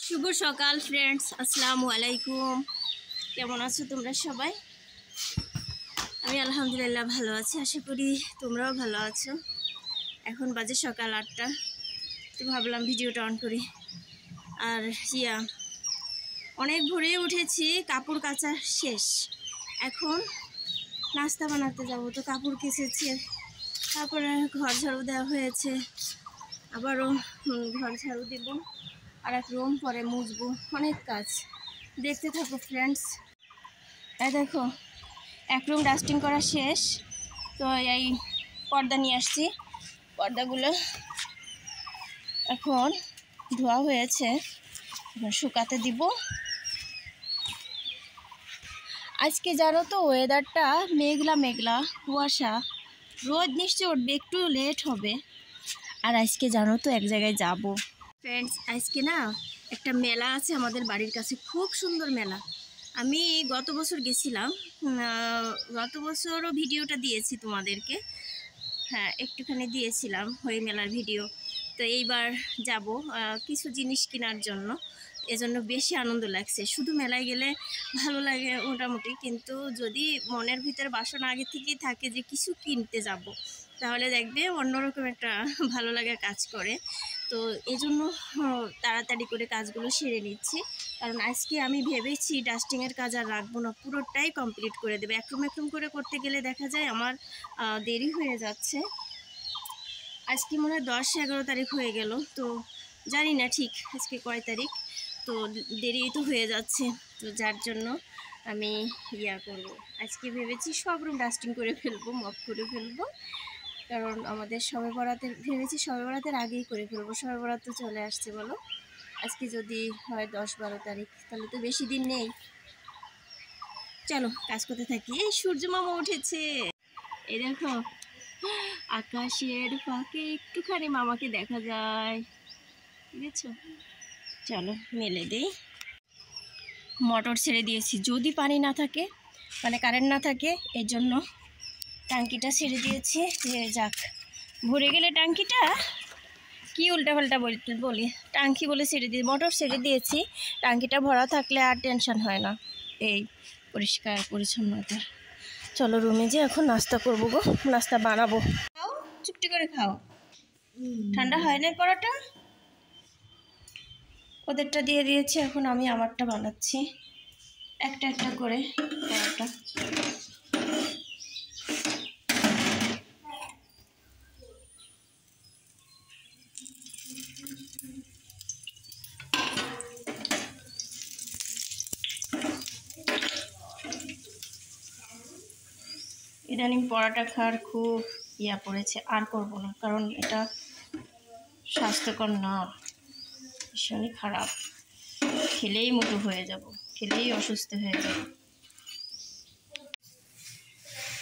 শুভ সকাল ফ্রেন্ডস, আসসালামু আলাইকুম। কেমন আছো তোমরা সবাই? আমি আলহামদুলিল্লাহ ভালো আছি, আশা করি তোমরাও ভালো আছো। এখন বাজে সকাল 8টা, তো ভাবলাম ভিডিওটা অন করি। আর অনেক ভোরে উঠেছি, কাপড় কাচা শেষ। এখন নাস্তা বানাতে যাব, তো কাপড় কেচেছি, তারপরে ঘর ঝাড়ু দেওয়া হয়েছে, আবারও ঘর ঝাড়ু দিব, আর এক রুম পরে মুছবো, অনেক কাজ। দেখতে থাকো ফ্রেন্ডস। এই দেখো, এক রুম ডাস্টিং করা শেষ, তো এই পর্দা নিয়ে আসছি। পর্দাগুলো এখন ধোয়া হয়েছে, এখন শুকাতে দিব। আজকে জানো তো ওয়েদারটা মেঘলা মেঘলা, কুয়াশা, রোদ নিশ্চয় উঠবে, একটু লেট হবে। আর আজকে জানো তো এক জায়গায় যাব ফ্রেন্ডস। আজকে না একটা মেলা আছে আমাদের বাড়ির কাছে, খুব সুন্দর মেলা। আমি গত বছর গেছিলাম, গত বছরও ভিডিওটা দিয়েছি তোমাদেরকে, হ্যাঁ একটুখানি দিয়েছিলাম ওই মেলার ভিডিও। তো এইবার যাব কিছু জিনিস কেনার জন্য, এজন্য বেশি আনন্দ লাগছে। শুধু মেলায় গেলে ভালো লাগে মোটামুটি, কিন্তু যদি মনের ভিতরে বাসনা আগে থেকেই থাকে যে কিছু কিনতে যাব, তাহলে দেখবে অন্যরকম একটা ভালো লাগা কাজ করে। তো এজন্য তাড়াতাড়ি করে কাজগুলো সেরে নিচ্ছি, কারণ আজকে আমি ভেবেছি ডাস্টিংয়ের কাজ আর রাখবো না, পুরোটাই কমপ্লিট করে দেবে। একরুম একরুম করে করতে গেলে দেখা যায় আমার দেরি হয়ে যাচ্ছে। আজকে মনে হয় 10-11 তারিখ হয়ে গেল, তো জানি না ঠিক আজকে কয় তারিখ, তো দেরি তো হয়ে যাচ্ছে। তো যার জন্য আমি করব, আজকে ভেবেছি সব রুম ডাস্টিং করে ফেলবো, মপ করে ফেলবো, কারণ আমাদের শবে বরাতের ভেবেছি শবে বরাতের আগেই করে ফেলবো। শবে বরাত তো চলে আসছে, বলো আজকে যদি হয় 10-12 তারিখ, তাহলে তো বেশি দিন নেই। চলো কাজ করতে থাকি। এই সূর্য মামা উঠেছে, এই দেখো আকাশের ফাঁকে একটুখানি মামাকে দেখা যায়, বুঝেছো? চলো মেলে দেই। মোটর ছেড়ে দিয়েছি, যদি পানি না থাকে, মানে কারেন্ট না থাকে, এর জন্য ট্যাঙ্কিটা ছেড়ে দিয়েছি। যে যাক, ভরে গেলে ট্যাঙ্কিটা কি উল্টাপাল্টা বলি, ট্যাঙ্কি বলে ছেড়ে দিয়ে মোটর ছেড়ে দিয়েছি। ট্যাঙ্কিটা ভরা থাকলে আর টেনশন হয় না এই পরিষ্কার পরিচ্ছন্নতা। চলো রুমে যে এখন নাস্তা করবো গো, নাস্তা বানাবো। খাও, চুপটি করে খাও, ঠান্ডা হয় না পরোটা। ওদেরটা দিয়ে দিয়েছি, এখন আমি আমারটা বানাচ্ছি একটা একটা করে পরোটা। ইদানিং পরোটা খাওয়ার খুব পড়েছে, আর করবো না, কারণ এটা স্বাস্থ্যকর না, ভীষণই খারাপ। খেলেই মোটু হয়ে যাব, খেলেই অসুস্থ হয়ে যাব।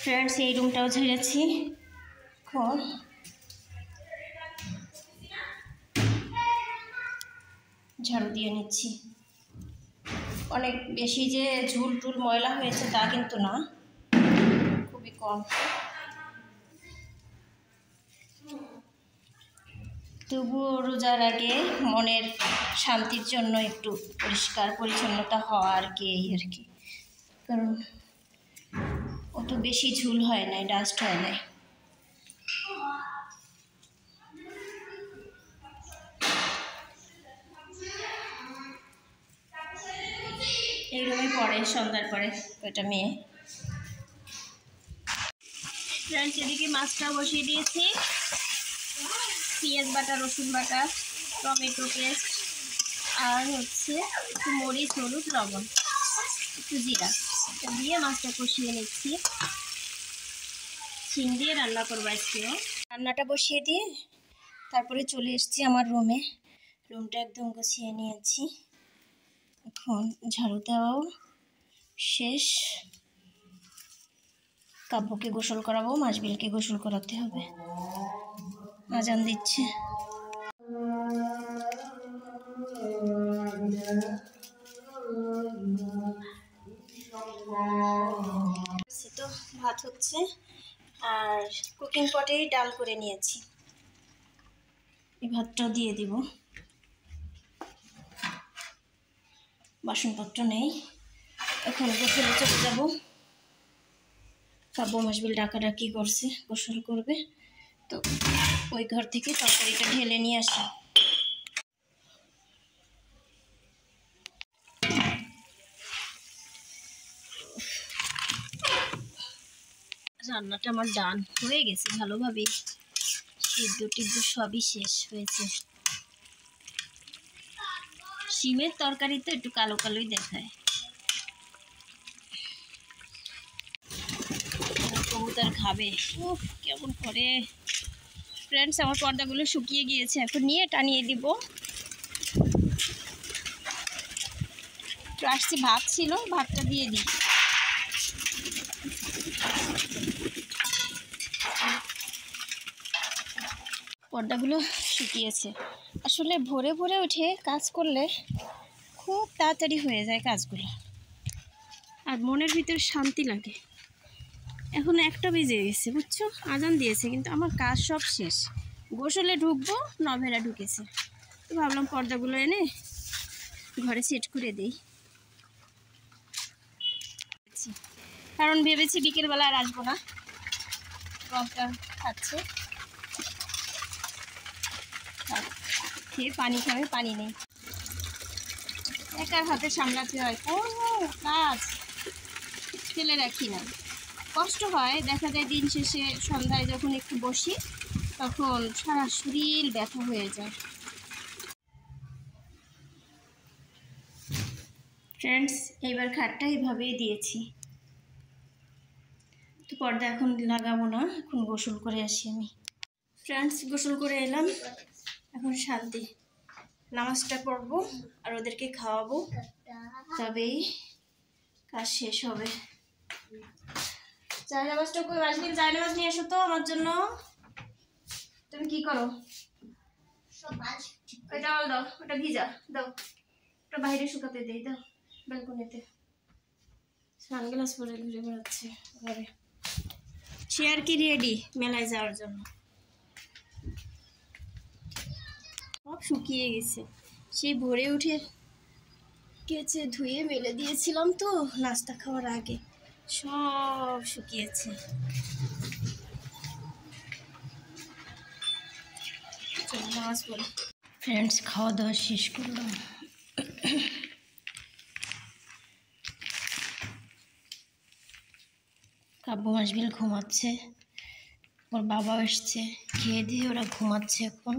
ফ্রেন্ডস, এই রুমটাও ঝেড়েছি, এখন ঝাড়ু দিয়ে নিচ্ছি। অনেক বেশি যে ঝুল টুল ময়লা হয়েছে তা কিন্তু না, খুবই কম। তবুও রোজার আগে মনের শান্তির জন্য একটু পরিষ্কার পরিচ্ছন্নতা হওয়া আর কি, এই আর কি। কারণ অত বেশি ঝুল হয় নাই, ডাস্ট হয় নাই। এই রুমে পড়ে সন্ধ্যার পরে ওইটা মেয়ে। ফ্রেন্ডস, এদিকে মাছটা বসিয়ে দিয়েছি, পেঁয়াজ বাটা, রসুন বাটা, টমেটো পেস্ট, আর হচ্ছে একটু মরিচ, হলুদ, লবণ, একটু জিরা দিয়ে মাছটা কষিয়ে নিচ্ছি। শিম দিয়ে রান্না করবো আজকে। রান্নাটা বসিয়ে দিয়ে তারপরে চলে এসেছি আমার রুমে, রুমটা একদম গুছিয়ে নিয়েছি। এখন ঝাড়ু দেওয়াও শেষ, কাব্যকে গোসল করাবো, মাসবিলকে গোসল করাতে হবে। আজান দিচ্ছে। তো ভাত হচ্ছে, আর কুকিং পটেই ডাল করে নিয়েছি, এই ভাতটাও দিয়ে দিব। বাসনপত্র নেই। এখন গোসলে চলে যাব। কাব্য মাসবিল ডাকাডাকি করছে, গোসল করবে, তো ওই ঘর থেকে তরকারিটা ঢেলে নিয়ে আসি। রান্নাটা আমার ডান হয়ে গেছে ভালোভাবে, সিদ্ধ টিদ্ধ সবই শেষ হয়েছে। শিমের তরকারি তো একটু কালো কালোই দেখায়। কবুতর খাবে, উফ কেমন করে। ফ্রেন্ডস, আমার পর্দাগুলো শুকিয়ে গিয়েছে, এখন নিয়ে টানিয়ে দিব। তো আসছি, ভাত ছিল, ভাতটা দিয়ে দিই। পর্দাগুলো শুকিয়েছে। আসলে ভোরে ভোরে উঠে কাজ করলে খুব তাড়াতাড়ি হয়ে যায় কাজগুলো, আর মনের ভিতরে শান্তি লাগে। এখন 1টা বেজে গেছে, বুঝছো, আজান দিয়েছে, কিন্তু আমার কাজ সব শেষ। গোসলে ঢুকবো, নভেরা ঢুকেছে, তো ভাবলাম পর্দাগুলো এনে ঘরে সেট করে দিই। কারণ ভেবেছি বিকেলবেলা আর আসবো না, গমটা খাচ্ছে, খেয়ে পানি খাবে, পানি নেই, একার হাতে সামলাতে হয়, কোনো কাজ ফেলে রাখি না। কষ্ট হয়, দেখা যায় দিন শেষে সন্ধ্যায় যখন একটু বসি তখন সারা শরীর ব্যথা হয়ে যায়। ফ্রেন্ডস, এইবার খাটটা এইভাবেই দিয়েছি, তো পর্দা এখন লাগাবো না, এখন গোসল করে আসি আমি। ফ্রেন্ডস, গোসল করে এলাম, এখন শান্তি। নামাজটা পড়বো আর ওদেরকে খাওয়াবো, তবেই কাজ শেষ হবে। চায় নামাজটা কই, আজকে চায় নামাজ নিয়ে এসো তো আমার জন্য। তুমি কি করো? ওটা দাও, ওটা ভিজা দাও, ওটা বাইরে শুকাতে দেই, দাও ব্যালকনিতে। সানগ্লাস পরে ঘুরে বেড়াচ্ছে ঘরে। সে আর কি রেডি মেলায় যাওয়ার জন্য, সব শুকিয়ে গেছে। সেই ভোরে উঠে কেচে ধুয়ে মেলে দিয়েছিলাম তো নাস্তা খাওয়ার আগে, সব শুকিয়েছে। নামাজ পড়ি। ফ্রেন্ডস, খাওয়া দাওয়া শেষ করলাম। কাব্য মাসবিল ঘুমাচ্ছে, ওর বাবা এসছে, খেয়ে দিয়ে ওরা ঘুমাচ্ছে এখন।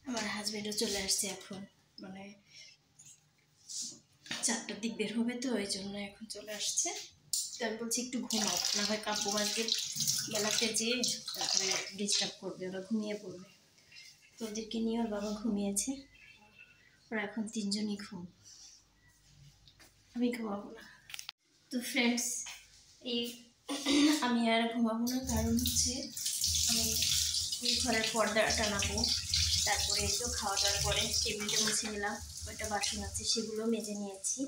আমার হাজবেন্ডও চলে আসছে এখন, মানে 4টার দিক বের হবে, তো ওই জন্য এখন চলে আসছে। তো আমি বলছি একটু ঘুমাও, না হয় কাব্য মাসবিল বেলাতে যেয়ে তারপরে ডিস্টার্ব করবে, ওরা ঘুমিয়ে পড়বে। তো ওদেরকে নিয়ে ওর বাবা ঘুমিয়েছে, ওরা এখন 3জনই ঘুম, আমি ঘুমাবো না। তো ফ্রেন্ডস, এই আমি আর ঘুমাবো না, কারণ হচ্ছে আমি ওই ঘরের পর্দা টানাবো, তারপরে তো খাওয়া দাওয়ার পরে টেবিলটা মুছে নিলাম, ওইটা বাসন আছে সেগুলো মেজে নিয়েছি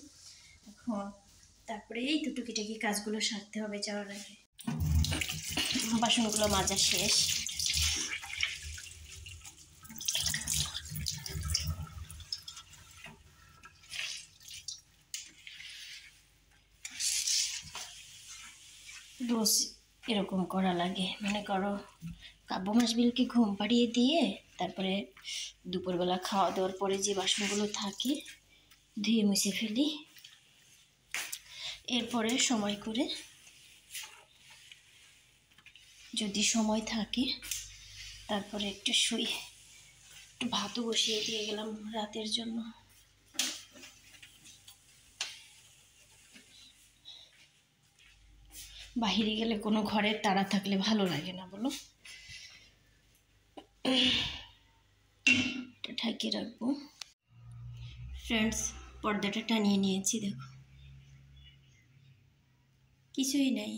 এখন। তারপরে এই টুকিটাকি কাজগুলো সারতে হবে যাওয়ার আগে। বাসনগুলো মাজা শেষ। রোজ এরকম করা লাগে, মনে করো কাব্য মাসবিলকে ঘুম পাড়িয়ে দিয়ে তারপরে দুপুরবেলা খাওয়া দাওয়ার পরে যে বাসনগুলো থাকে ধুয়ে মুছে ফেলি, এরপরে সময় করে যদি সময় থাকে তারপরে একটু শুই। একটু ভাতও বসিয়ে দিয়ে গেলাম রাতের জন্য। বাহিরে গেলে কোনো ঘরের তাড়া থাকলে ভালো লাগে না, বলো। ঢাকিয়ে রাখবো। ফ্রেন্ডস, পর্দাটা টানিয়ে নিয়েছি, দেখো কিছুই নাই,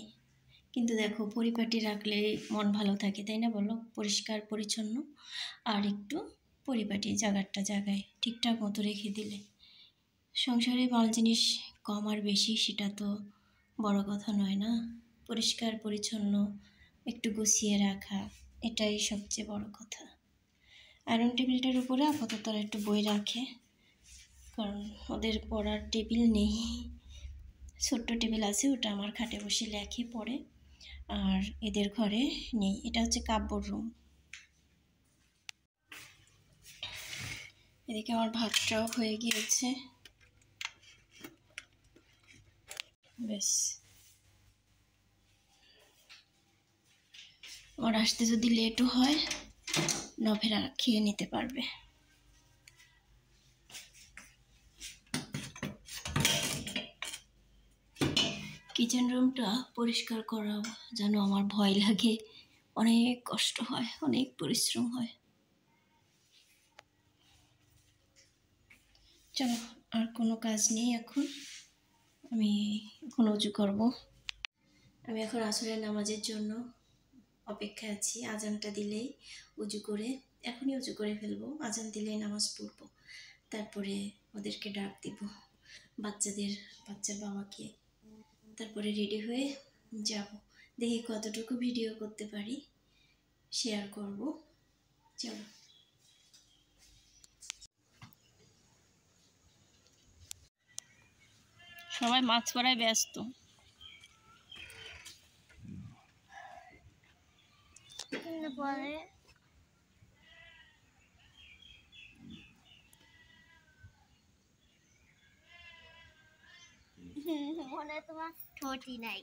কিন্তু দেখো পরিপাটি রাখলে মন ভালো থাকে, তাই না বলো? পরিষ্কার পরিচ্ছন্ন আর একটু পরিপাটি জায়গাটা জায়গায় ঠিকঠাক মতো রেখে দিলে সংসারে মাল জিনিস কম আর বেশি সেটা তো বড় কথা নয় না, পরিষ্কার পরিচ্ছন্ন একটু গুছিয়ে রাখা এটাই সবচেয়ে বড় কথা। আয়রন টেবিলটার উপরে আপাতত একটু বই রাখে, কারণ ওদের পড়ার টেবিল নেই, ছোট্ট টেবিল আছে, ওটা আমার খাটে বসে লেখে পড়ে, আর এদের ঘরে নেই। এটা হচ্ছে কাব্যর রুম। এদিকে আমার ভাতটাও হয়ে গিয়েছে, বেশ। আমার আসতে যদি লেটও হয় নভেরা খেয়ে নিতে পারবে। কিচেন রুমটা পরিষ্কার করা যেন আমার ভয় লাগে, অনেক কষ্ট হয়, অনেক পরিশ্রম হয়। চলো, আর কোনো কাজ নেই এখন, আমি এখন উজু করব। আমি এখন আসরের নামাজের জন্য অপেক্ষায় আছি। আজানটা দিলেই উজু করে, এখনই উজু করে ফেলবো, আজান দিলেই নামাজ পড়বো, তারপরে ওদেরকে ডাক দিব, বাচ্চার বাবাকে, তারপরে রেডি হয়ে যাব। দেখি কতটুকু ভিডিও করতে পারি, শেয়ার করব। চলো। সবাই মাছ পড়ায় ব্যস্ত। পরে মনে তোমার ঠোঁটই নাই।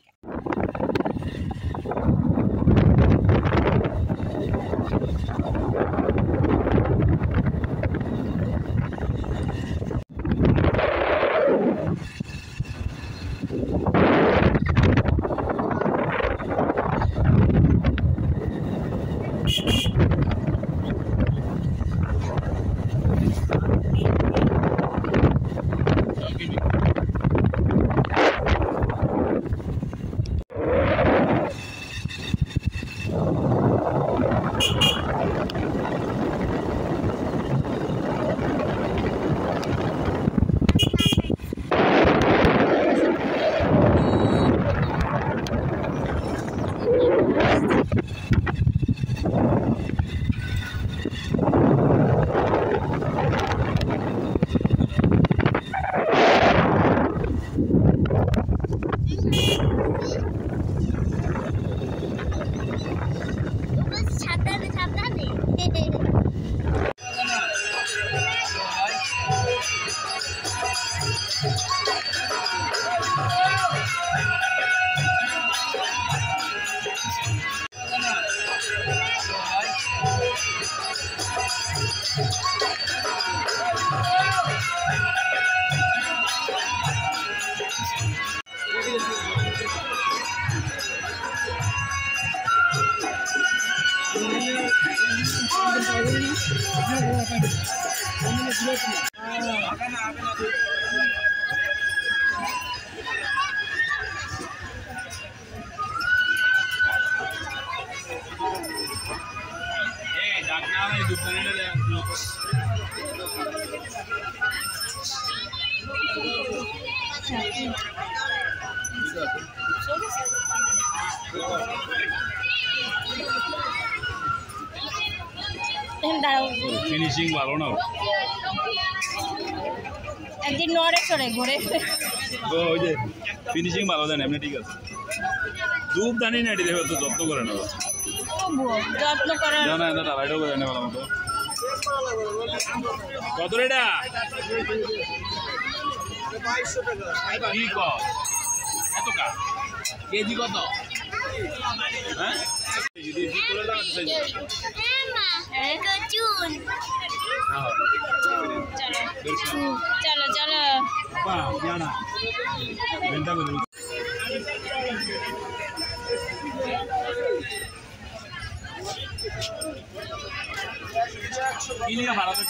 ফিনিশিং ভালো না, একদিন নড়ে চড়ে ঘুরে ওই যে ফিনিশিং ভালো দেন এমনি, ঠিক আছে। ধূপ দানি না, এটি দেখো তো যত্ন করে না, যত্ন করার জানা এটা ডালাইটাও করে না ভালো মতো। কত রেটা কি কর এত কা কেজি কত? হ্যাঁ চলো চলো জানা ভাড়াতে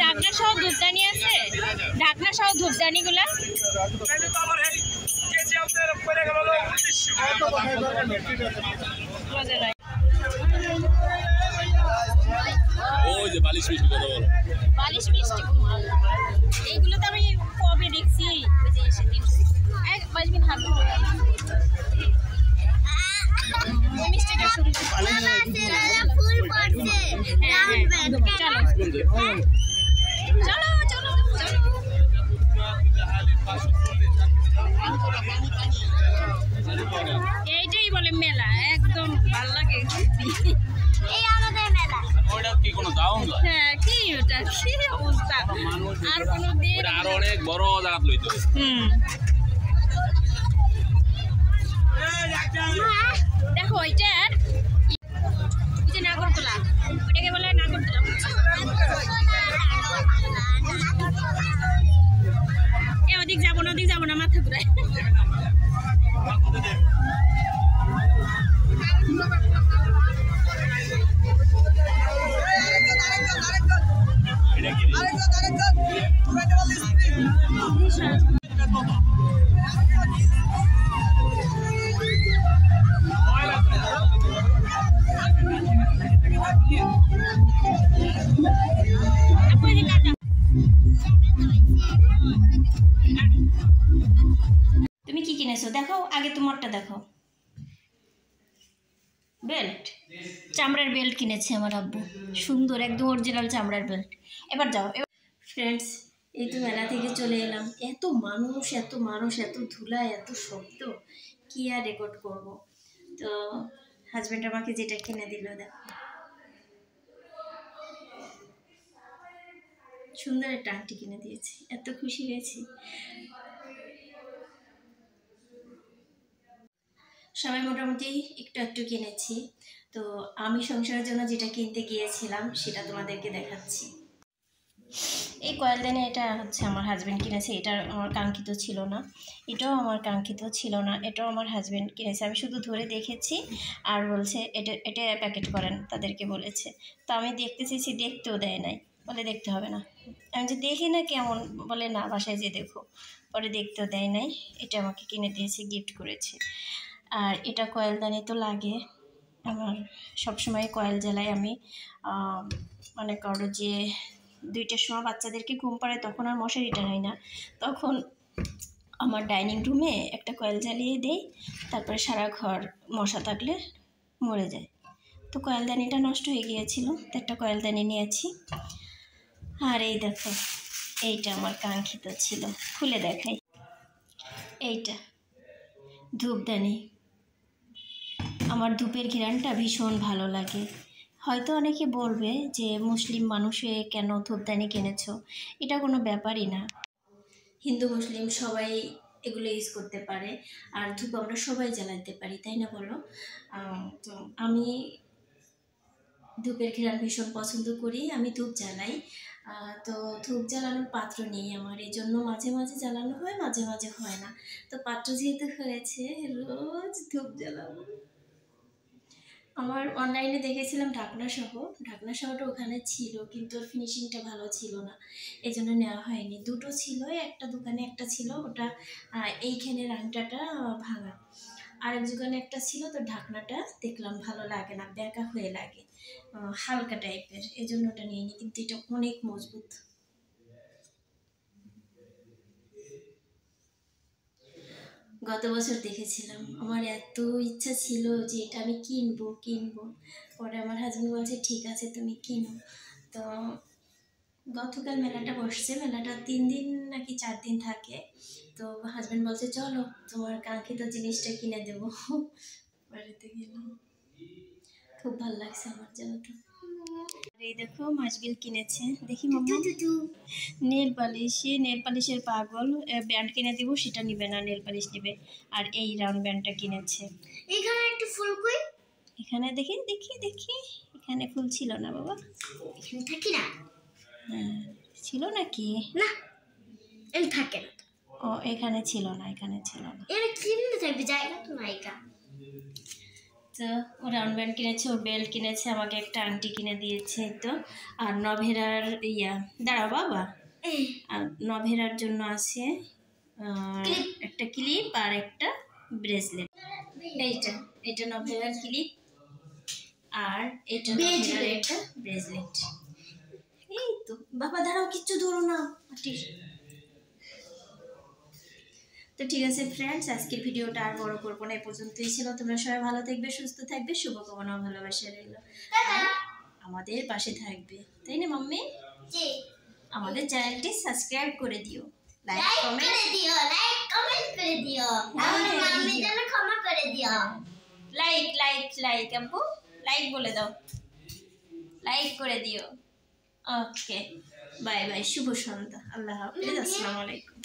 ঢাকনা সহ ধূপদানি আছে, ঢাকনা সহ ধূপদানি গুলা ওই যে বালিশ মিষ্টি কথা বলো। বালিশ মিষ্টি এইগুলো তো আমি কবে দেখছি, ওই যে সেদিন এক বাজবিন হাত ওই মিষ্টিটা শুরু এইটাই বলে মেলা, একদম ভাল লাগে। এই আমাদের মেলা, ওটা কি কোনো দাম না? হ্যাঁ কি ওটা কি অবস্থা, আর কোনো দিন আরো অনেক বড় জায়গা লইতো। দেখো ওইটার যে নাগরদোলা, ওইটাকে বলে নাগরদোলা। ওদিক যাবো না, ওদিক যাবো না, মাথা ঘুরায়। তুমি কি কিনেছো দেখো আগে, তোমারটা দেখো। বেল্ট, চামড়ার বেল্ট কিনেছে আমার আব্বু, সুন্দর একদম অরিজিনাল চামড়ার বেল্ট। এবার যাও। ফ্রেন্ডস, এই তো মেলা থেকে চলে এলাম, এত মানুষ এত মানুষ, এত ধুলা, এত শব্দ, কি আর রেকর্ড করব। তো হাজব্যান্ড আমাকে যেটা কিনে দিল দেখো, সুন্দর একটা আংটি কিনে দিয়েছে, এত খুশি হয়েছি। সবাই মোটামুটি একটু একটু কিনেছি। তো আমি সংসারের জন্য যেটা কিনতে গিয়েছিলাম সেটা তোমাদেরকে দেখাচ্ছি। এই কয়েলদানি, এটা হচ্ছে আমার হাজব্যান্ড কিনেছে, এটা আমার কাঙ্ক্ষিত ছিল না, এটাও আমার কাঙ্ক্ষিত ছিল না, এটাও আমার হাজব্যান্ড কিনেছে। আমি শুধু ধরে দেখেছি আর বলছে এটা এটা প্যাকেট করেন, তাদেরকে বলেছে। তো আমি দেখতে চেয়েছি, দেখতেও দেয় নাই, বলে দেখতে হবে না। আমি যে দেখি না কেমন, বলে না বাসায় যে দেখো। পরে দেখতেও দেয় নাই, এটা আমাকে কিনে দিয়েছে, গিফট করেছে। আর এটা কয়েলদানি তো লাগে আমার, সবসময় কয়েল জ্বালাই আমি। মনে করো যে 2টার সময় বাচ্চাদেরকে ঘুম পাড়ায়, তখন আর মশারি টানাই না, তখন আমার ডাইনিং রুমে একটা কয়েল জ্বালিয়ে দেই, তারপরে সারা ঘর মশা থাকলে মরে যায়। তো কয়েলদানিটা নষ্ট হয়ে গিয়েছিল, তো একটা কয়েলদানি নিয়েছি। আর এই দেখো, এইটা আমার কাঙ্ক্ষিত ছিল, খুলে দেখাই। এইটা ধূপদানি, আমার ধূপের ঘ্রাণটা ভীষণ ভালো লাগে। হয়তো অনেকে বলবে যে মুসলিম মানুষে কেন ধূপদানি কিনেছো, এটা কোনো ব্যাপারই না, হিন্দু মুসলিম সবাই এগুলো ইউজ করতে পারে, আর ধূপ আমরা সবাই জ্বালাতে পারি, তাই না বলো? তো আমি ধূপের ঘ্রাণ ভীষণ পছন্দ করি, আমি ধূপ জ্বালাই। তো ধূপ জ্বালানোর পাত্র নেই আমার, এই জন্য মাঝে মাঝে জ্বালানো হয়, মাঝে মাঝে হয় না। তো পাত্র যেহেতু হয়েছে, রোজ ধূপ জ্বালাবো। আমার অনলাইনে দেখেছিলাম ঢাকনা সহটা ওখানে ছিল, কিন্তু ওর ফিনিশিংটা ভালো ছিল না, এই জন্য নেওয়া হয়নি। দুটো ছিল, একটা দোকানে একটা ছিল, ওটা এইখানের আংটাটা ভাঙা, আরেক দোকানে একটা ছিল, তো ঢাকনাটা দেখলাম ভালো লাগে না, ব্যাকা হয়ে লাগে, হালকা টাইপের, এই জন্য ওটা নিইনি। কিন্তু এটা অনেক মজবুত। গত বছর দেখেছিলাম, আমার এত ইচ্ছা ছিল যে এটা আমি কিনবো। পরে আমার হাজব্যান্ড বলছে ঠিক আছে তুমি কিনো। তো গতকাল মেলাটা বসছে, মেলাটা 3 দিন নাকি 4 দিন থাকে। তো হাজব্যান্ড বলছে চলো তোমার কাঙ্ক্ষিত জিনিসটা কিনে দেবো। বাড়িতে গেলাম, খুব ভালো লাগছে আমার জন্য। তো এই দেখো মাছবিল কিনেছে, দেখি মাম্মা। নেল পালিশের পাগল, ব্যান্ড কিনে দিব, সেটা নিবে না, নেল পালিশ নিবে। আর এই রাউন্ড ব্যান্ডটা কিনেছে। এখানে একটা ফুল কই, এখানে দেখি এখানে ফুল ছিল না বাবা, এখানে থাকি না। হ্যাঁ ছিল নাকি? না এখানে থাকে না। ও এখানে ছিল না, এখানে কিনতে থাকবে, জায়গা তো নাই। তো ও রাউন্ড ব্যান্ড কিনেছে, ও বেল্ট কিনেছে, আমাকে একটা আংটি কিনে দিয়েছে। তো আর নভেরার দাঁড়াও বাবা, আর নভেরার জন্য আছে একটা ক্লিপ আর একটা ব্রেসলেট। এইটা এটা নভেলার ক্লিপ আর এটা নভেলার একটা ব্রেসলেট। এই তো বাবা দাঁড়াও, কিচ্ছু ধরো না মাটির। তো ঠিক আছে ফ্রেন্ডস, আজকের ভিডিওটা আর বড় করবো না, এই পর্যন্তই ছিল। তোমরা সবাই ভালো থাকবে, সুস্থ থাকবে, শুভকামনা ও ভালোবাসা রইল। আমাদের পাশে থাকবে, তাই না মাম্মি? আমাদের চ্যানেলটি সাবস্ক্রাইব করে দিও, লাইক কমেন্ট করে দিও, মাম্মি যেন ক্ষমা করে দিও। লাইক লাইক লাইক আম্মু, লাইক বলে দাও, লাইক করে দিও। ওকে, বাই বাই, শুভ সন্ধ্যা, আল্লাহ হাফেজ, আসসালামু আলাইকুম।